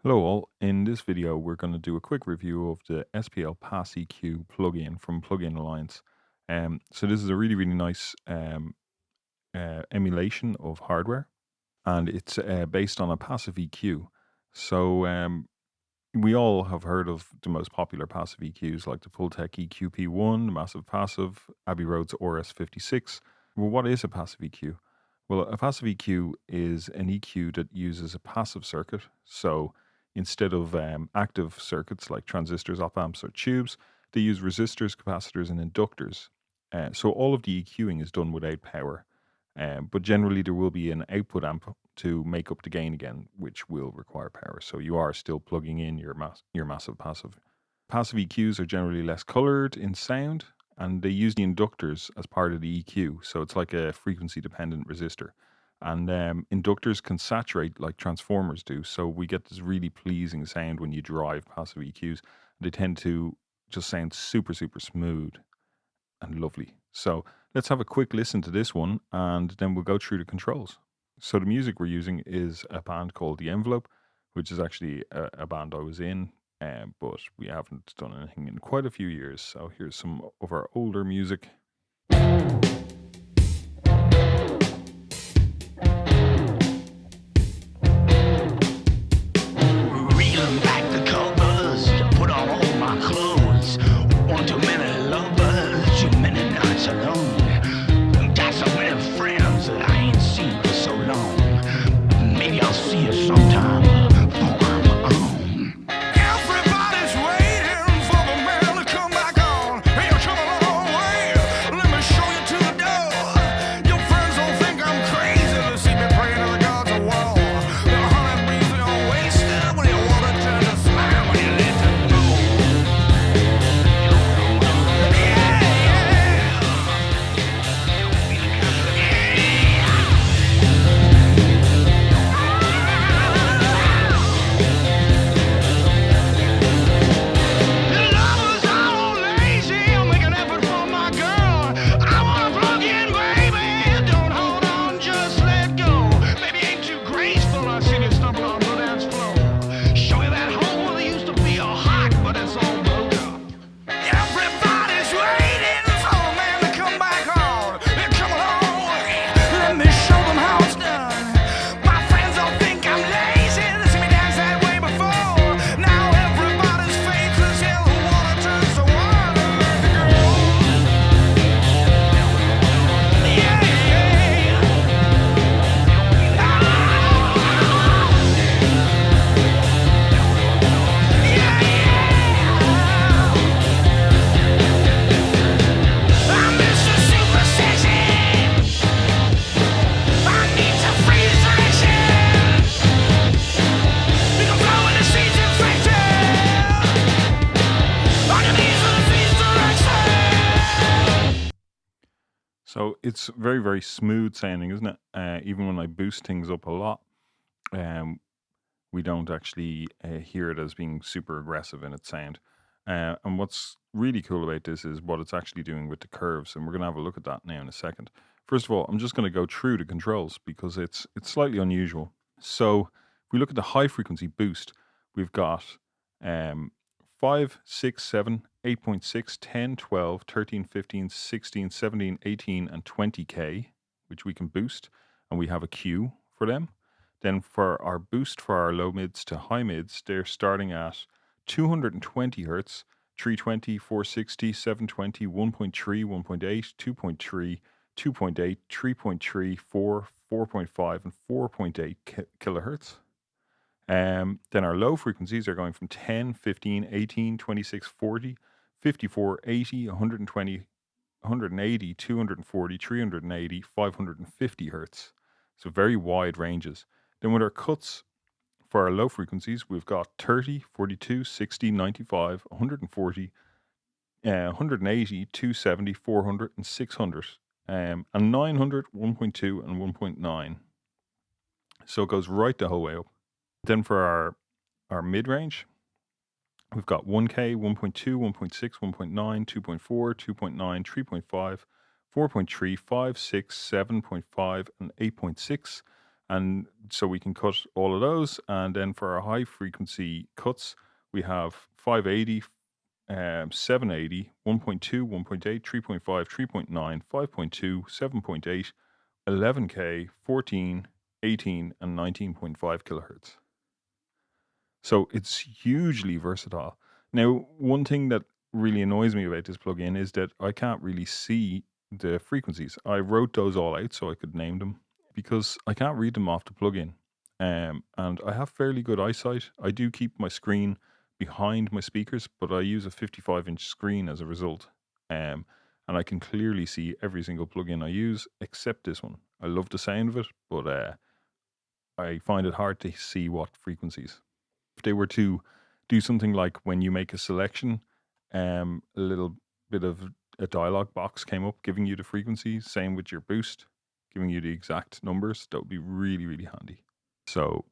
Hello all, in this video we're going to do a quick review of the SPL PASSEQ plugin from Plugin Alliance. So this is a really nice emulation of hardware, and it's based on a passive EQ. So we all have heard of the most popular passive EQs like the Fulltech EQ-P1, the Massive Passive, Abbey Road's RS56. Well, what is a passive EQ? Well, a passive EQ is an EQ that uses a passive circuit. So instead of active circuits like transistors, op amps, or tubes, they use resistors, capacitors, and inductors. So all of the EQing is done without power. But generally, there will be an output amp to make up the gain again, which will require power. So you are still plugging in your massive passive. Passive EQs are generally less colored in sound, and they use the inductors as part of the EQ. So it's like a frequency dependent resistor. And inductors can saturate like transformers do. So we get this really pleasing sound when you drive passive EQs. They tend to just sound super smooth and lovely. So let's have a quick listen to this one, and then we'll go through the controls. So the music we're using is a band called The Envelope, which is actually a band I was in, but we haven't done anything in quite a few years. So here's some of our older music. Reeling back the covers to put on all my clothes. One too many lovers, too many nights alone. Got so many friends that I ain't seen for so long. Maybe I'll see you sometime before I'm on. Everybody's waiting for the man to come back on. Hey, you come a long way. Let me show you to the door. Your friends don't think I'm crazy to see me praying to the gods of war. The honey bees are wasted when you want to turn to smile when you let it go. Lovers all lazy, I'm making effort for my girl. I wanna plug in, baby. Don't hold on, just let go. Baby ain't too graceful. I see you stumble on the dance floor. Show you that hole that used to be all hot, but it's all broke up. Everybody's waiting for a man to come back home. You come a long way. Let me show them how it's done. My friends don't think I'm lazy. They see me dance that way before. Now everybody's faces in the water turns to water. Yeah. I'm Mr. Super Sexy. I need to freeze direction. We can flow in the seeds infected. On your knees in the seeds direction. So it's very smooth sounding, isn't it? Even when I boost things up a lot, we don't actually hear it as being super aggressive in its sound. And what's really cool about this is what it's actually doing with the curves, and we're going to have a look at that now in a second. First of all, I'm just going to go through the controls because it's slightly unusual. So if we look at the high frequency boost, we've got 5, 6, 7, 8.6, 10, 12, 13, 15, 16, 17, 18, and 20K, which we can boost, and we have a Q for them. Then for our boost for our low mids to high mids, they're starting at 220 hertz, 320, 460, 720, 1.3, 1.8, 2.3, 2.8, 3.3, 4, 4.5, and 4.8 kilohertz. Then our low frequencies are going from 10, 15, 18, 26, 40, 54, 80, 120, 180, 240, 380, 550 hertz. So very wide ranges. Then with our cuts for our low frequencies, we've got 30, 42, 60, 95, 140, 180, 270, 400, and 600, and 900, 1.2, and 1.9. So it goes right the whole way up. Then for our mid-range, we've got 1K, 1.2, 1.6, 1.9, 2.4, 2.9, 3.5, 4.3, 5, 6, 7.5, and 8.6. And so we can cut all of those. And then for our high frequency cuts, we have 580, 780, 1.2, 1.8, 3.5, 3.9, 5.2, 7.8, 11K, 14, 18, and 19.5 kilohertz. So it's hugely versatile. Now, one thing that really annoys me about this plugin is that I can't really see the frequencies. I wrote those all out so I could name them because I can't read them off the plugin. And I have fairly good eyesight. I do keep my screen behind my speakers, but I use a 55-inch screen as a result. And I can clearly see every single plugin I use except this one. I love the sound of it, but I find it hard to see what frequencies. If they were to do something like when you make a selection, a little bit of a dialog box came up giving you the frequency, same with your boost, giving you the exact numbers, that would be really, really handy. So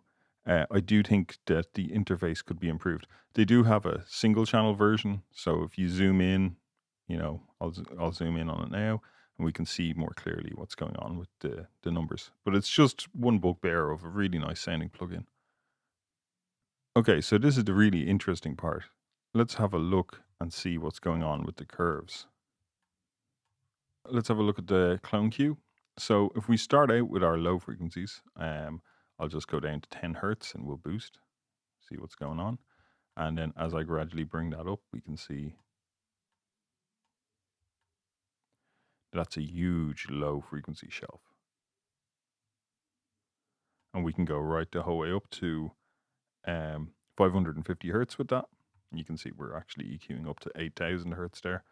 I do think that the interface could be improved. They do have a single channel version. So if you zoom in, I'll zoom in on it now and we can see more clearly what's going on with the numbers. But it's just one bugbear of a really nice sounding plugin. Okay, so this is the really interesting part. Let's have a look and see what's going on with the curves. Let's have a look at the clone Q. So if we start out with our low frequencies, I'll just go down to 10 hertz and we'll boost, see what's going on. And then as I gradually bring that up, we can see that's a huge low frequency shelf. And we can go right the whole way up to 550 hertz with that. And you can see we're actually EQing up to 8,000 hertz there.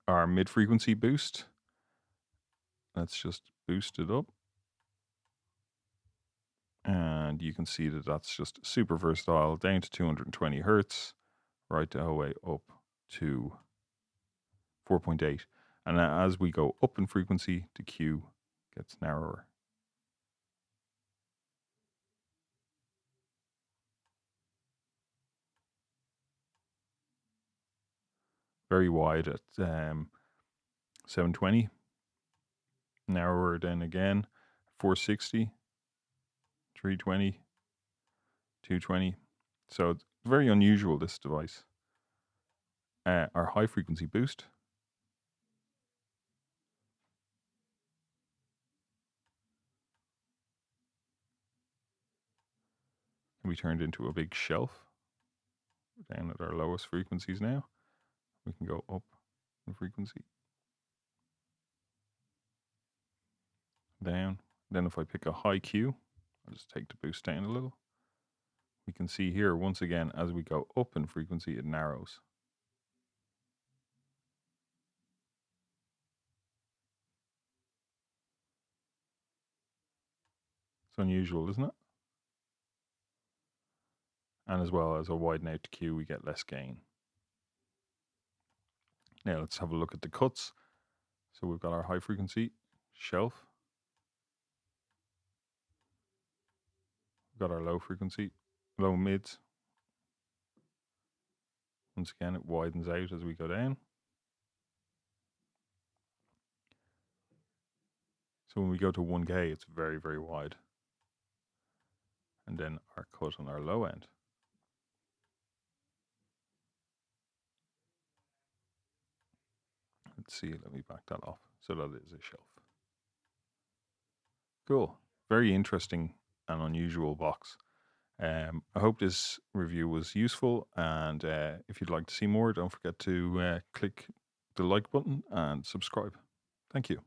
Our mid frequency boost, let's just boost it up. And you can see that that's just super versatile, down to 220 hertz, right the whole way up to 4.8. And as we go up in frequency, the Q gets narrower. Very wide at 720. Narrower then again, 460, 320, 220. So it's very unusual, this device. Our high frequency boost. Can be turned into a big shelf. Down at our lowest frequencies now. We can go up in frequency. Down. Then if I pick a high Q, I'll just take the boost down a little. We can see here, once again, as we go up in frequency, it narrows. It's unusual, isn't it? And as well as a widen out Q, we get less gain. Now let's have a look at the cuts. So we've got our high frequency shelf. We've got our low frequency, low mids. Once again, it widens out as we go down. So when we go to 1K, it's very, very wide. And then our cut on our low end. Let's see, let me back that off. So that is a shelf. Cool. Very interesting and unusual box. I hope this review was useful. And if you'd like to see more, don't forget to click the like button and subscribe. Thank you.